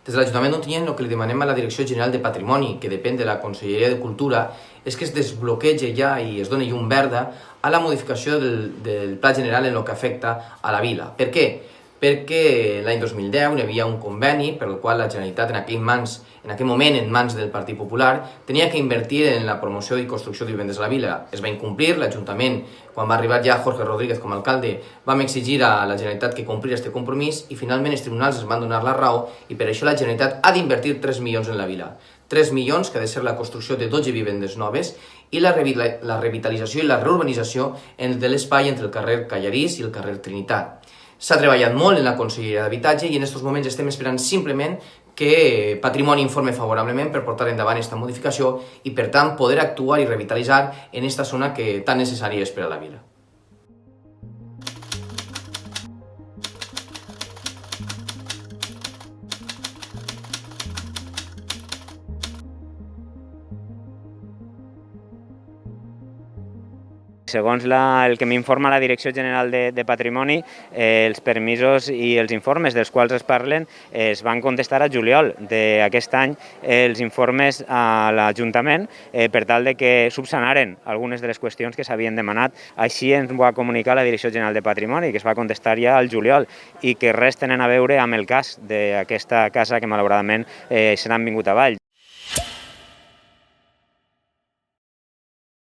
Des de l'Ajuntament d'Ontinyent el que li demanem a la Direcció General de Patrimoni, que depèn de la Conselleria de Cultura, és que es desbloquegi ja i es doni llum verda a la modificació del Pla General en el que afecta a la vila. Per què? Perquè l'any 2010 hi havia un conveni per el qual la Generalitat en aquell moment en mans del Partit Popular tenia que invertir en la promoció i construcció de vivendes a la vila. Es va incomplir, l'Ajuntament, quan va arribar ja Jorge Rodríguez com a alcalde, vam exigir a la Generalitat que complís aquest compromís i finalment els tribunals es van donar la raó i per això la Generalitat ha d'invertir 3 milions en la vila. 3 milions, que ha de ser la construcció de 12 vivendes noves i la revitalització i la reurbanització de l'espai entre el carrer Callarís i el carrer Trinitat. S'ha treballat molt en la Conselleria d'Habitatge i en aquests moments estem esperant simplement que Patrimoni informe favorablement per portar endavant aquesta modificació i, per tant, poder actuar i revitalitzar en aquesta zona que tan necessària és per a la vila. Segons el que m'informa la Direcció General de Patrimoni, els permisos i els informes dels quals es parlen es van contestar a juliol d'aquest any els informes a l'Ajuntament per tal de que subsanaren algunes de les qüestions que s'havien demanat. Així ens ho va comunicar la Direcció General de Patrimoni, que es va contestar ja al juliol i que res tenen a veure amb el cas d'aquesta casa que malauradament se n'han vingut avall.